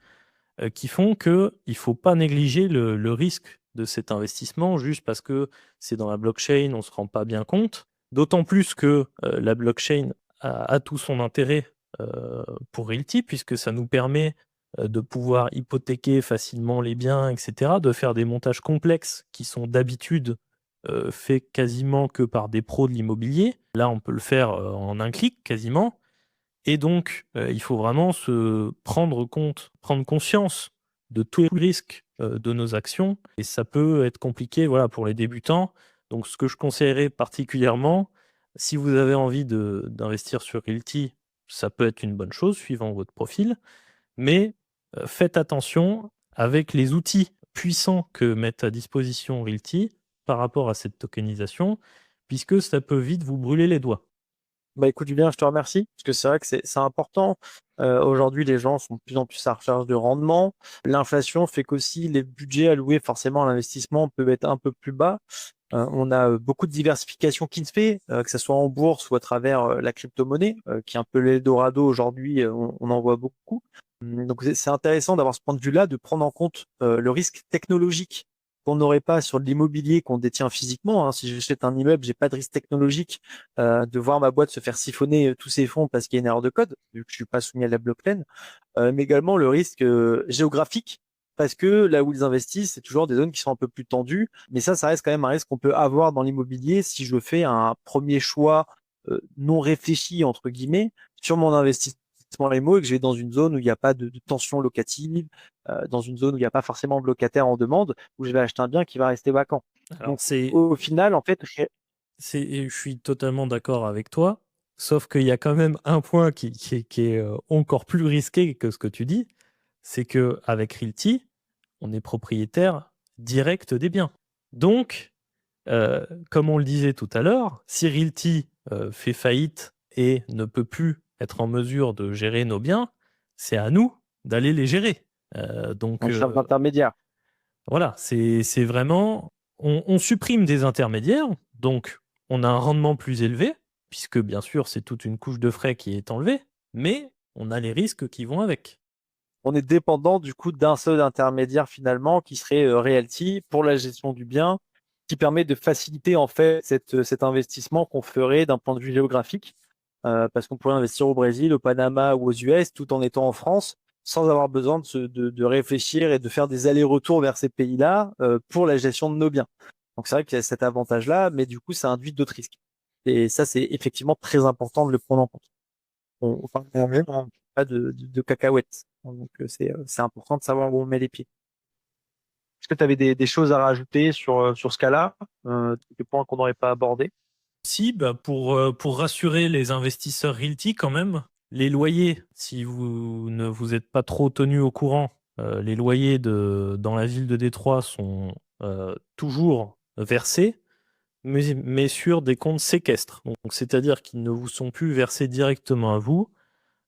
qui font qu'il ne faut pas négliger le risque de cet investissement juste parce que c'est dans la blockchain, on ne se rend pas bien compte. D'autant plus que la blockchain a tout son intérêt pour Realty, puisque ça nous permet de pouvoir hypothéquer facilement les biens, etc., de faire des montages complexes qui sont d'habitude faits quasiment que par des pros de l'immobilier. Là, on peut le faire en un clic quasiment. Et donc, il faut vraiment prendre conscience de tous les risques de nos actions. Et ça peut être compliqué, voilà, pour les débutants. Donc, ce que je conseillerais particulièrement, si vous avez envie d'investir sur Realty, ça peut être une bonne chose suivant votre profil. Mais faites attention avec les outils puissants que met à disposition Realty par rapport à cette tokenisation, puisque ça peut vite vous brûler les doigts. Bah écoute Julien, je te remercie, parce que c'est vrai que c'est important. Aujourd'hui, les gens sont de plus en plus à la recherche de rendement. L'inflation fait qu'aussi les budgets alloués forcément à l'investissement peuvent être un peu plus bas. On a beaucoup de diversification qui se fait, que ce soit en bourse ou à travers la crypto-monnaie, qui est un peu l'Eldorado aujourd'hui, on en voit beaucoup. Donc c'est intéressant d'avoir ce point de vue-là, de prendre en compte le risque technologique qu'on n'aurait pas sur de l'immobilier qu'on détient physiquement. Hein. Si j'achète un immeuble, j'ai pas de risque technologique de voir ma boîte se faire siphonner tous ses fonds parce qu'il y a une erreur de code, vu que je suis pas soumis à la blockchain, mais également le risque géographique, parce que là où ils investissent, c'est toujours des zones qui sont un peu plus tendues. Mais ça reste quand même un risque qu'on peut avoir dans l'immobilier si je fais un premier choix non réfléchi, entre guillemets, sur mon investissement IMO et que je vais dans une zone où il n'y a pas de tension locative, dans une zone où il n'y a pas forcément de locataires en demande, où je vais acheter un bien qui va rester vacant. Alors, Donc, au final, en fait, je suis totalement d'accord avec toi, sauf qu'il y a quand même un point qui est encore plus risqué que ce que tu dis, c'est qu'avec Realty, on est propriétaire direct des biens. Donc, comme on le disait tout à l'heure, si Realty fait faillite et ne peut plus être en mesure de gérer nos biens, c'est à nous d'aller les gérer. Donc, on cherche d'intermédiaire. voilà, c'est vraiment... On supprime des intermédiaires, donc on a un rendement plus élevé, puisque bien sûr c'est toute une couche de frais qui est enlevée, mais on a les risques qui vont avec. On est dépendant du coup d'un seul intermédiaire finalement qui serait Realty pour la gestion du bien, qui permet de faciliter en fait cet investissement qu'on ferait d'un point de vue géographique, parce qu'on pourrait investir au Brésil, au Panama ou aux US tout en étant en France, sans avoir besoin de réfléchir et de faire des allers-retours vers ces pays-là pour la gestion de nos biens. Donc c'est vrai qu'il y a cet avantage-là, mais du coup ça induit d'autres risques. Et ça c'est effectivement très important de le prendre en compte. Enfin, pas de cacahuètes. Donc c'est important de savoir où on met les pieds. Est-ce que tu avais des choses à rajouter sur ce cas-là, des points qu'on n'aurait pas abordés? Si, bah pour rassurer les investisseurs Realty quand même, les loyers, si vous ne vous êtes pas trop tenu au courant, les loyers dans la ville de Détroit sont toujours versés, mais sur des comptes séquestres. Donc, c'est-à-dire qu'ils ne vous sont plus versés directement à vous,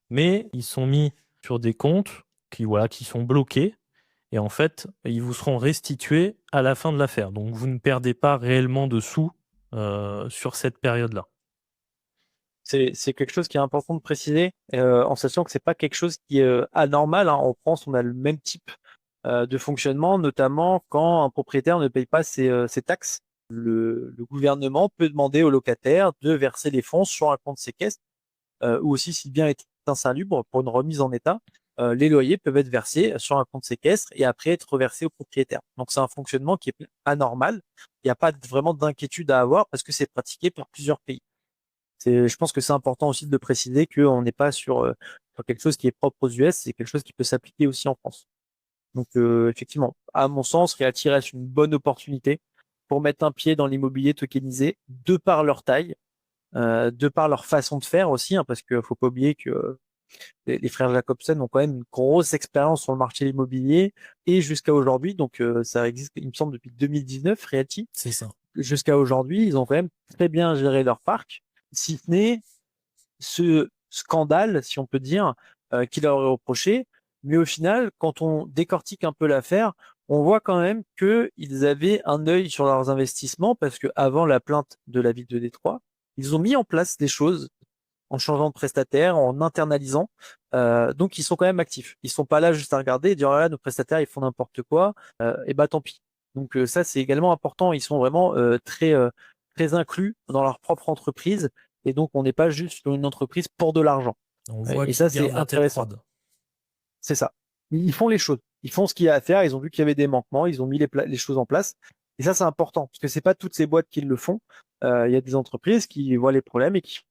mais ils sont mis sur des comptes qui sont bloqués. Et en fait, ils vous seront restitués à la fin de l'affaire. Donc, vous ne perdez pas réellement de sous sur cette période-là. C'est quelque chose qui est important de préciser, en sachant que c'est pas quelque chose qui est anormal. Hein. En France, on a le même type de fonctionnement, notamment quand un propriétaire ne paye pas ses taxes. Le gouvernement peut demander au locataire de verser les fonds sur un compte séquestre, ou aussi si le bien est insalubre pour une remise en état, les loyers peuvent être versés sur un compte séquestre et après être reversés au propriétaire. Donc c'est un fonctionnement qui est anormal. Il n'y a pas vraiment d'inquiétude à avoir parce que c'est pratiqué par plusieurs pays. Je pense que c'est important aussi de préciser qu'on n'est pas sur quelque chose qui est propre aux US, c'est quelque chose qui peut s'appliquer aussi en France. Donc effectivement, à mon sens, Realty reste une bonne opportunité pour mettre un pied dans l'immobilier tokenisé de par leur taille, de par leur façon de faire aussi, hein, parce qu'il faut pas oublier que les frères Jacobsen ont quand même une grosse expérience sur le marché immobilier et jusqu'à aujourd'hui, donc ça existe, il me semble, depuis 2019, Realty. C'est ça. Jusqu'à aujourd'hui, ils ont quand même très bien géré leur parc, si ce n'est ce scandale, si on peut dire, qui leur est reproché. Mais au final, quand on décortique un peu l'affaire, on voit quand même qu'ils avaient un œil sur leurs investissements parce que avant la plainte de la ville de Détroit, ils ont mis en place des choses en changeant de prestataire, en internalisant. Donc ils sont quand même actifs. Ils sont pas là juste à regarder et dire ah, là, nos prestataires ils font n'importe quoi, et bah tant pis. Donc ça c'est également important. Ils sont vraiment très inclus dans leur propre entreprise et donc on n'est pas juste sur une entreprise pour de l'argent. On voit Et qu'ils ça c'est gardent la tête intéressant. froide. C'est ça. Ils font les choses. Ils font ce qu'il y a à faire. Ils ont vu qu'il y avait des manquements. Ils ont mis les choses en place. Et ça c'est important parce que c'est pas toutes ces boîtes qui le font. Il y a des entreprises qui voient les problèmes et qui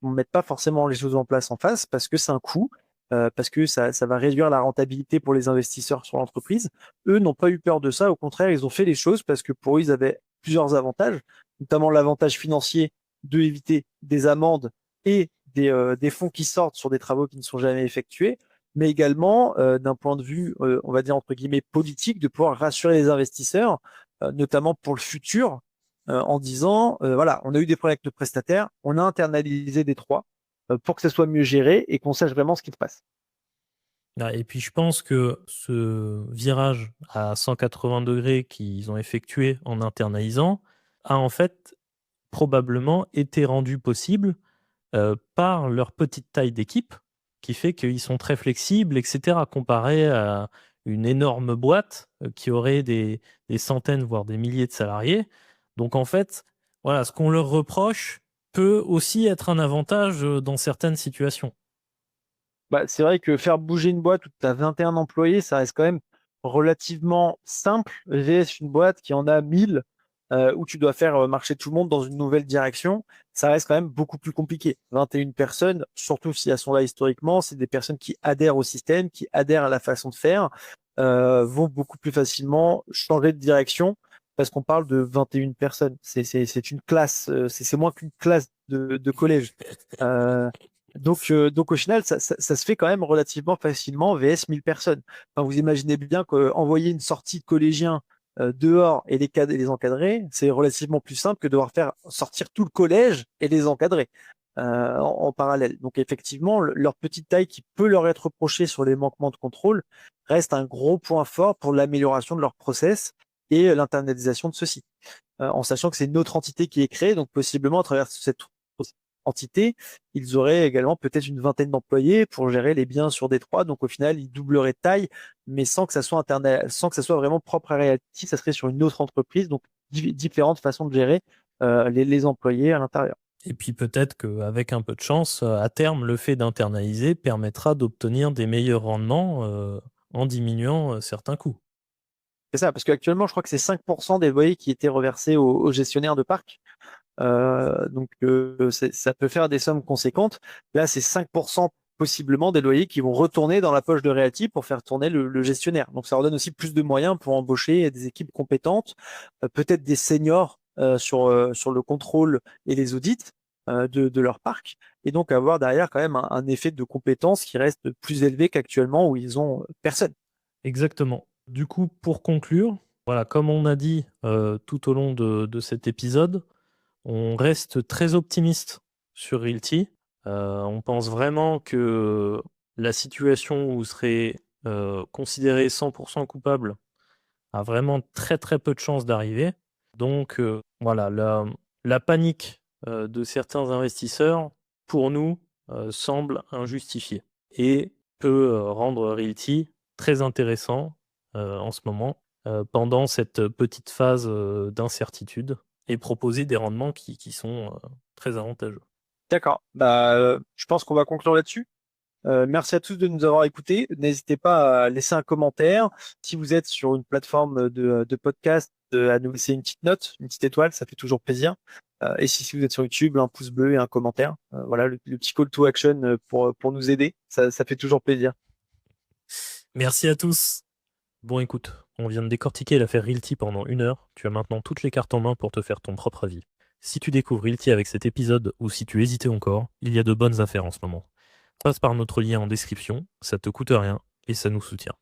ne mettent pas forcément les choses en place en face parce que c'est un coût, parce que ça va réduire la rentabilité pour les investisseurs sur l'entreprise. Eux n'ont pas eu peur de ça, au contraire, ils ont fait les choses parce que pour eux, ils avaient plusieurs avantages, notamment l'avantage financier de éviter des amendes et des fonds qui sortent sur des travaux qui ne sont jamais effectués, mais également d'un point de vue, on va dire entre guillemets politique, de pouvoir rassurer les investisseurs, notamment pour le futur, en disant, voilà, on a eu des problèmes avec le prestataire, on a internalisé Détroit pour que ça soit mieux géré et qu'on sache vraiment ce qui se passe. Et puis je pense que ce virage à 180 degrés qu'ils ont effectué en internalisant a en fait probablement été rendu possible par leur petite taille d'équipe, qui fait qu'ils sont très flexibles, etc., comparé à une énorme boîte qui aurait des centaines, voire des milliers de salariés. Donc en fait, voilà, ce qu'on leur reproche peut aussi être un avantage dans certaines situations. Bah, c'est vrai que faire bouger une boîte où tu as 21 employés, ça reste quand même relativement simple, vs une boîte qui en a 1000, où tu dois faire marcher tout le monde dans une nouvelle direction. Ça reste quand même beaucoup plus compliqué. 21 personnes, surtout si elles sont là historiquement, c'est des personnes qui adhèrent au système, qui adhèrent à la façon de faire, vont beaucoup plus facilement changer de direction parce qu'on parle de 21 personnes. C'est une classe, c'est moins qu'une classe de collège. Donc au final, ça se fait quand même relativement facilement VS 1000 personnes. Enfin, vous imaginez bien qu'envoyer une sortie de collégiens dehors et et les encadrer, c'est relativement plus simple que de devoir faire sortir tout le collège et les encadrer en parallèle. Donc effectivement, leur petite taille qui peut leur être reprochée sur les manquements de contrôle reste un gros point fort pour l'amélioration de leur process et l'internalisation de ceux-ci. En sachant que c'est une autre entité qui est créée, donc possiblement à travers cette entité, ils auraient également peut-être une vingtaine d'employés pour gérer les biens sur Détroit. Donc au final, ils doubleraient de taille, mais sans que ça soit sans que ça soit vraiment propre à Realty, ça serait sur une autre entreprise, donc différentes façons de gérer les employés à l'intérieur. Et puis peut-être qu'avec un peu de chance, à terme, le fait d'internaliser permettra d'obtenir des meilleurs rendements en diminuant certains coûts. C'est ça, parce qu'actuellement, je crois que c'est 5% des loyers qui étaient reversés aux gestionnaires de parc. Donc ça peut faire des sommes conséquentes. Là, c'est 5% possiblement des loyers qui vont retourner dans la poche de Realty pour faire tourner le gestionnaire. Donc ça leur donne aussi plus de moyens pour embaucher des équipes compétentes, peut-être des seniors sur le contrôle et les audits de leur parc, et donc avoir derrière quand même un effet de compétence qui reste plus élevé qu'actuellement où ils ont personne. Exactement. Du coup, pour conclure, voilà, comme on a dit tout au long de cet épisode, on reste très optimiste sur Realty. On pense vraiment que la situation où vous serez considéré 100% coupable a vraiment très très peu de chances d'arriver. Donc voilà, la panique de certains investisseurs, pour nous, semble injustifiée et peut rendre Realty très intéressant en ce moment pendant cette petite phase d'incertitude et proposer des rendements qui sont très avantageux. D'accord. Bah, je pense qu'on va conclure là-dessus. Merci à tous de nous avoir écoutés. N'hésitez pas à laisser un commentaire. Si vous êtes sur une plateforme de podcast, à nous laisser une petite note, une petite étoile, ça fait toujours plaisir. Et si vous êtes sur YouTube, un pouce bleu et un commentaire. Voilà, le petit call to action pour nous aider. Ça fait toujours plaisir. Merci à tous. Bon, écoute, on vient de décortiquer l'affaire Realty pendant 1 heure. Tu as maintenant toutes les cartes en main pour te faire ton propre avis. Si tu découvres Realty avec cet épisode ou si tu hésitais encore, il y a de bonnes affaires en ce moment. Passe par notre lien en description, ça te coûte rien et ça nous soutient.